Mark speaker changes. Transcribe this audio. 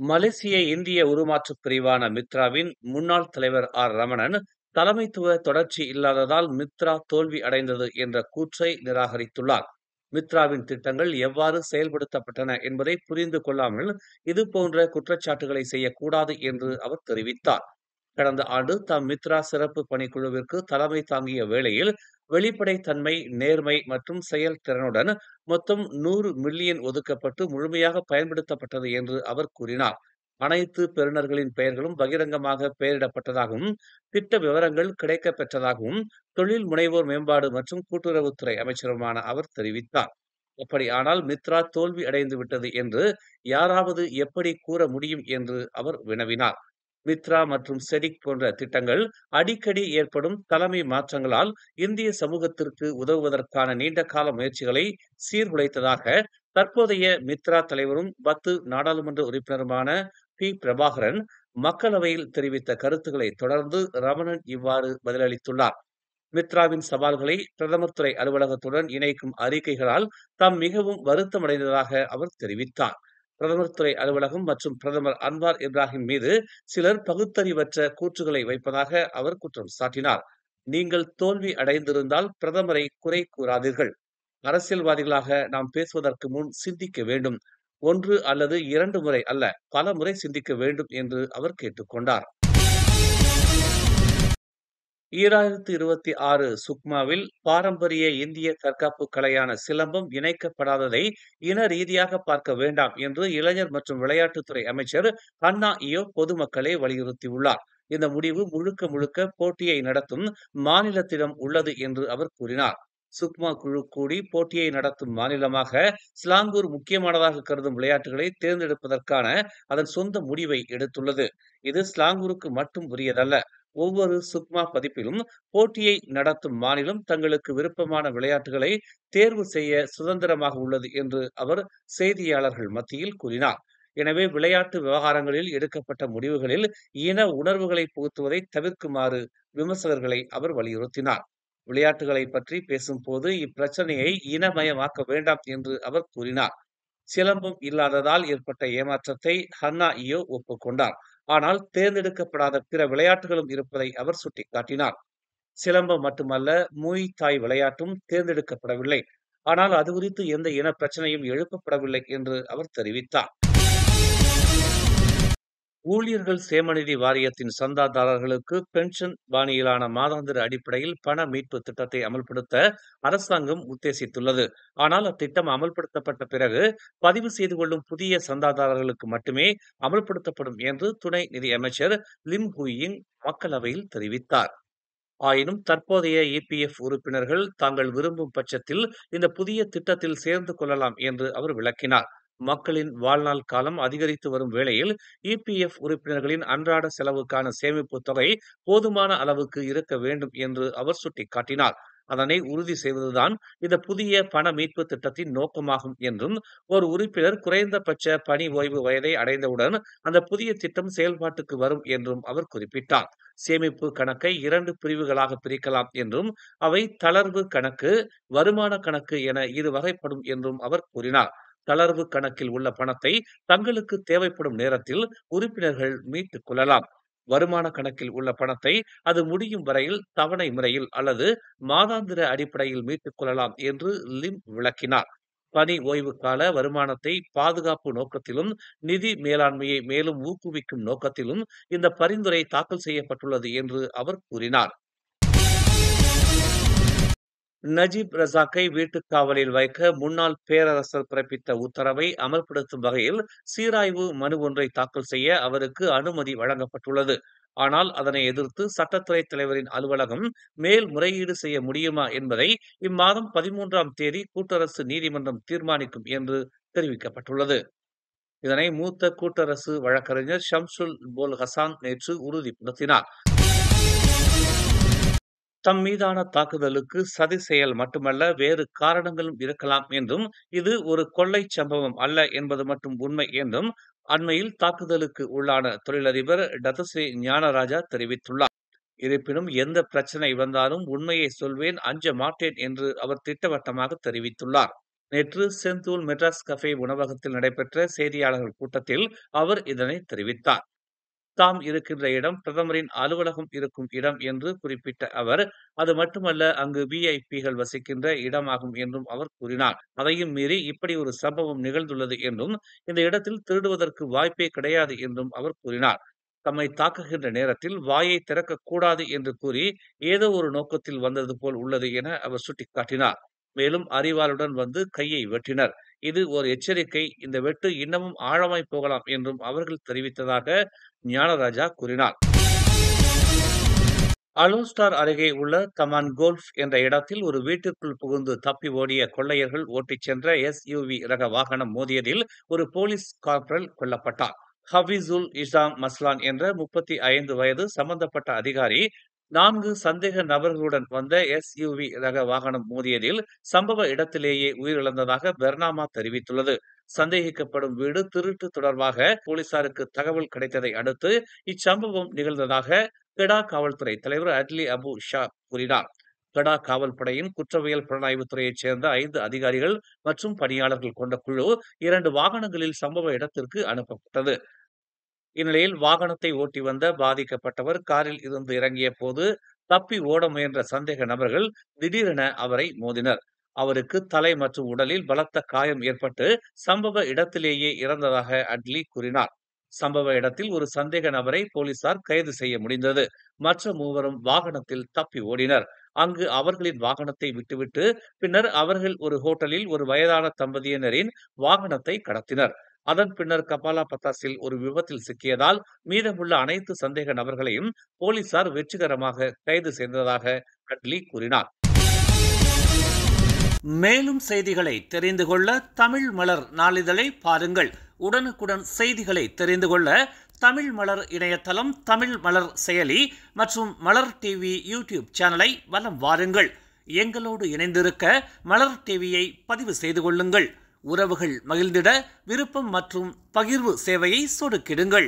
Speaker 1: மலேசிய இந்திய உருமாற்றப் பிரிவான மித்ராவின் முன்னாள் தலைவர் ரமணன், தலைமைத்துவ தொடர்ச்சி இல்லாததால் மித்ரா தோல்வி அடைந்தது என்ற கூற்றை நிராகரித்துள்ளார். மித்ராவின் திட்டங்கள் எவ்வாறு செயல்படுத்தப்பட்டன என்பதை புரிந்து கொள்ளாமல் இதுபோன்ற குற்றச்சாட்டுகளை செய்யக்கூடாது என்று அவர் தெரிவித்தார். கடந்த ஆண்டு தாம் மித்ரா சிறப்பு பணிக்குழுவிற்கு தலைமை தாங்கிய வேளையில் வெளிப்படைத்தன்மை, நேர்மை மற்றும் செயல்திறனுடன் மொத்தம் 100 மில்லியன் ஒதுக்கப்பட்டு முழுமையாக பயன்படுத்தப்பட்டது என்று அவர் கூறினார். அனைத்து பெறுநர்களின் பெயர்களும் பகிரங்கமாக பெயரிடப்பட்டதாகவும், திட்ட விவரங்கள் கிடைக்கப் பெற்றதாகவும் தொழில் முனைவோர் மேம்பாடு மற்றும் கூட்டுறவுத்துறை அமைச்சருமான அவர் தெரிவித்தார். அப்படியானால் மித்ரா தோல்வி அடைந்து விட்டது என்று யாராவது எப்படி கூற முடியும் என்று அவர் வினவினார். மித்ரா மற்றும் செடிக் போன்ற திட்டங்கள் அடிக்கடி ஏற்படும் தலைமை மாற்றங்களால் இந்திய சமூகத்திற்கு உதவுவதற்கான நீண்டகால முயற்சிகளை சீர்குலைத்ததாக தற்போதைய மித்ரா தலைவரும் 10 நாடாளுமன்ற உறுப்பினருமான பிரபாகரன் மக்களவையில் தெரிவித்த கருத்துக்களை தொடர்ந்து ரமணன் இவ்வாறு பதிலளித்துள்ளார். மித்ராவின் சவால்களை பிரதமர் துறை அலுவலகத்துடன் இணைக்கும் அறிக்கைகளால் தாம் மிகவும் வருத்தமடைந்ததாக அவர் தெரிவித்தார். பிரதமர் துறை அலுவலகம் மற்றும் பிரதமர் அன்வார் இப்ராஹிம் மீது சிலர் பகுத்தறிவற்ற கூற்றுகளை வைப்பதாக அவர் குற்றம் சாட்டினார். நீங்கள் தோல்வி அடைந்திருந்தால் பிரதமரை குறை கூறாதீர்கள். அரசியல்வாதிகளாக நாம் பேசுவதற்கு முன் சிந்திக்க வேண்டும். 1 அல்லது 2 முறை அல்ல, பல முறை சிந்திக்க வேண்டும் என்று அவர் கேட்டுக்கொண்டார். 2026 சுக்மாவில் பாரம்பரிய இந்திய தற்காப்பு கலையான சிலம்பம் இணைக்கப்படாததை இன ரீதியாக பார்க்க வேண்டாம் என்று இளைஞர் மற்றும் விளையாட்டுத்துறை அமைச்சர் ஹன்னா இயோ பொதுமக்களை வலியுறுத்தியுள்ளார். இந்த முடிவு முழுக்க முழுக்க போட்டியை நடத்தும் மாநிலத்திடம் உள்ளது என்று அவர் கூறினார். சுக்மா குழு கூடி போட்டியை நடத்தும் மாநிலமாக ஸ்லாங்கூர் முக்கியமானதாக கருதும் விளையாட்டுகளை தேர்ந்தெடுப்பதற்கான அதன் சொந்த முடிவை எடுத்துள்ளது. இது ஸ்லாங்கூருக்கு மட்டும் உரியதல்ல. ஒவ்வொரு சுக்மா பதிப்பிலும் போட்டியை நடத்தும் மாநிலம் தங்களுக்கு விருப்பமான விளையாட்டுகளை தேர்வு செய்ய சுதந்திரமாக உள்ளது என்று அவர் செய்தியாளர்கள் மத்தியில் கூறினார். எனவே விளையாட்டு விவகாரங்களில் எடுக்கப்பட்ட முடிவுகளில் இன உணர்வுகளை புகுத்துவதை தவிர்க்குமாறு விமர்சகர்களை அவர் வலியுறுத்தினார். விளையாட்டுகளை பற்றி பேசும்போது இப்பிரச்சனையை இனமயமாக்க வேண்டாம் என்று அவர் கூறினார். சிலம்பம் இல்லாததால் ஏற்பட்ட ஏமாற்றத்தை ஹன்னா இயோ ஒப்புக்கொண்டார். ஆனால் தேர்ந்தெடுக்கப்படாத பிற விளையாட்டுகளும் இருப்பதை அவர் சுட்டிக்காட்டினார். சிலம்பம் மட்டுமல்ல, மூய் தாய் விளையாட்டும் தேர்ந்தெடுக்கப்படவில்லை. ஆனால் அது குறித்து எந்த இன பிரச்சனையும் எழுப்பப்படவில்லை என்று அவர் தெரிவித்தார். ஊழியர்கள் சேமநிதி வாரியத்தின் சந்தாதாரர்களுக்கு பென்ஷன் பாணியிலான மாதாந்திர அடிப்படையில் பண மீட்பு திட்டத்தை அமல்படுத்த அரசாங்கம் உத்தேசித்துள்ளது. ஆனால் அத்திட்டம் அமல்படுத்தப்பட்ட பிறகு பதிவு செய்து கொள்ளும் புதிய சந்தாதாரர்களுக்கு மட்டுமே அமல்படுத்தப்படும் என்று துணை நிதி அமைச்சர் லிம் ஹுயிங் மக்களவையில் தெரிவித்தார். ஆயினும் தற்போதைய இபிஎஃப் உறுப்பினர்கள் தாங்கள் விரும்பும் பட்சத்தில் இந்த புதிய திட்டத்தில் சேர்ந்து கொள்ளலாம் என்று அவர் விளக்கினார். மக்களின் வாழ்நாள் காலம் அதிகரித்து வரும் வேளையில் இபிஎஃப் உறுப்பினர்களின் அன்றாட செலவுக்கான சேமிப்பு தொகை போதுமான அளவுக்கு இருக்க வேண்டும் என்று அவர் சுட்டிக்காட்டினார். அதனை உறுதி செய்வதுதான் இந்த புதிய பண மீட்பு திட்டத்தின் நோக்கமாகும் என்றும், ஒரு உறுப்பினர் குறைந்தபட்ச பணி ஓய்வு வயதை அடைந்தவுடன் அந்த புதிய திட்டம் செயல்பாட்டுக்கு வரும் என்றும் அவர் குறிப்பிட்டார். சேமிப்பு கணக்கை 2 பிரிவுகளாக பிரிக்கலாம் என்றும், அவை தளர்வு கணக்கு, வருமான கணக்கு என 2 வகைப்படும் என்றும் அவர் கூறினார். தளர்வு கணக்கில் உள்ள பணத்தை தங்களுக்கு தேவைப்படும் நேரத்தில் உறுப்பினர்கள் மீட்டுக் கொள்ளலாம். வருமான கணக்கில் உள்ள பணத்தை அது முடியும் வரையில் தவணை முறையில் அல்லது மாதாந்திர அடிப்படையில் மீட்டுக் கொள்ளலாம் என்று லிம் விளக்கினார். பணி ஓய்வு கால வருமானத்தை பாதுகாப்பு நோக்கத்திலும் நிதி மேலாண்மையை மேலும் ஊக்குவிக்கும் நோக்கத்திலும் இந்த பரிந்துரை தாக்கல் செய்யப்பட்டுள்ளது என்று அவர் கூறினார். நஜீப் ரசாக்கை வீட்டுக் காவலில் வைக்க முன்னாள் பேரரசர் பிறப்பித்த உத்தரவை அமல்படுத்தும் வகையில் சீராய்வு மனு ஒன்றை தாக்கல் செய்ய அவருக்கு அனுமதி வழங்கப்பட்டுள்ளது. ஆனால் அதனை எதிர்த்து சட்டத்துறை தலைவரின் அலுவலகம் மேல்முறையீடு செய்ய முடியுமா என்பதை இம்மாதம் 13ஆம் தேதி கூட்டரசு நீதிமன்றம் தீர்மானிக்கும் என்று தெரிவிக்கப்பட்டுள்ளது. இதனை மூத்த கூட்டரசு வழக்கறிஞர் ஷம்சுல் போல் ஹசான் நேற்று உறுதிப்படுத்தினார். தம் மீதான தாக்குதலுக்கு சதி செயல் மட்டுமல்ல, வேறு காரணங்களும் இருக்கலாம் என்றும், இது ஒரு கொள்ளை சம்பவம் அல்ல என்பது மட்டும் உண்மை என்றும் அண்மையில் தாக்குதலுக்கு உள்ளான தொழிலதிபர் டதஸ்ரீ ஞானராஜா தெரிவித்துள்ளார். இருப்பினும் எந்த பிரச்சனை வந்தாலும் உண்மையை சொல்வேன், அஞ்ச மாட்டேன் என்று அவர் திட்டவட்டமாக தெரிவித்துள்ளார். நேற்று செந்தூல் மெட்ராஸ் கஃபே உணவகத்தில் நடைபெற்ற செய்தியாளர்கள் கூட்டத்தில் அவர் இதனை தெரிவித்தார். தாம் இருக்கின்ற இடம் பிரதமரின் அலுவலகம் இருக்கும் இடம் என்று குறிப்பிட்ட அவர், அது மட்டுமல்ல அங்கு விஐபிகள் வசிக்கின்ற இடமாகும் என்றும் அவர் கூறினார். அதையும் மீறி இப்படி ஒரு சம்பவம் நிகழ்ந்துள்ளது என்றும், இந்த இடத்தில் திருடுவதற்கு வாய்ப்பே கிடையாது என்றும் அவர் கூறினார். தம்மை தாக்குகின்ற நேரத்தில் வாயை திறக்கக்கூடாது என்று கூறி ஏதோ ஒரு நோக்கத்தில் வந்தது போல் உள்ளது என அவர் சுட்டிக்காட்டினார். மேலும் அரிவாளுடன் வந்து கையை வெட்டினர். இது ஒரு எச்சரிக்கை. இந்த வெட்டு இன்னமும் ஆழமாய் போகலாம் என்றும் அவர்கள் தெரிவித்ததாக ஞானராஜா கூறினார். அலோஸ்டார் அருகே உள்ள தமான் கோல்ஃப் என்ற இடத்தில் ஒரு வீட்டிற்குள் புகுந்து தப்பி ஓடிய கொள்ளையர்கள் ஓட்டிச் சென்ற எஸ்யூவி ரக வாகனம் மோதியதில் ஒரு போலீஸ் கார்பரல் கொல்லப்பட்டார். ஹபீசுல் இஸ்லாம் மஸ்லான் என்ற 35 வயது சம்பந்தப்பட்ட அதிகாரி 4 சந்தேக நபர்களுடன் வந்த எஸ்யூவி ரக வாகனம் மோதியதில் சம்பவ இடத்திலேயே உயிரிழந்ததாக பெர்னாமா தெரிவித்துள்ளது. சந்தேகிக்கப்படும் வீடு திருட்டு தொடர்பாக போலீசாருக்கு தகவல் கிடைத்ததை அடுத்து இச்சம்பவம் நிகழ்ந்ததாக கெடா காவல்துறை தலைவர் அட்லி அபு ஷா கூறினார். கெடா காவல்படையின் குற்றவியல் புலனாய்வு துறையைச் சேர்ந்த 5 அதிகாரிகள் மற்றும் பணியாளர்கள் கொண்ட குழு 2 வாகனங்களில் சம்பவ இடத்திற்கு அனுப்பப்பட்டது. இந்நிலையில் வாகனத்தை ஓட்டி வந்த பாதிக்கப்பட்டவர் காரில் இருந்து இறங்கிய போது தப்பி ஓட முயன்ற சந்தேக நபர்கள் திடீரென அவரை மோதினர். அவருக்கு தலை மற்றும் உடலில் பலத்த காயம் ஏற்பட்டு சம்பவ இடத்திலேயே இறந்ததாக அட்லி கூறினார். சம்பவ இடத்தில் ஒரு சந்தேக நபரை போலீசார் கைது செய்ய முடிந்தது. மற்ற மூவரும் வாகனத்தில் தப்பி ஓடினர். அங்கு அவர்களின் வாகனத்தை விட்டுவிட்டு பின்னர் அவர்கள் ஒரு ஹோட்டலில் ஒரு வயதான தம்பதியினரின் வாகனத்தை கடத்தினர். அதன் பின்னர் கபாலா பத்தாஸில் ஒரு விபத்தில் சிக்கியதால் மீதமுள்ள அனைத்து சந்தேக நபர்களையும் போலீசார் வெற்றிகரமாக கைது செய்ததாக அட்லி கூறினார். மேலும் செய்திகளை தெரிந்து கொள்ள தமிழ் மலர் நாளிதழை பாருங்கள். உடனுக்குடன் செய்திகளை தெரிந்து கொள்ள தமிழ் மலர் இணையதளம், தமிழ் மலர் செயலி மற்றும் மலர் டிவி யூடியூப் சேனலை வலம் வாருங்கள். எங்களோடு இணைந்திருக்க மலர் டிவியை பதிவு செய்து கொள்ளுங்கள். உறவுகள் மகிழ்ந்திட விருப்பம் மற்றும் பகிர்வு சேவையை சொடுக்கிடுங்கள்.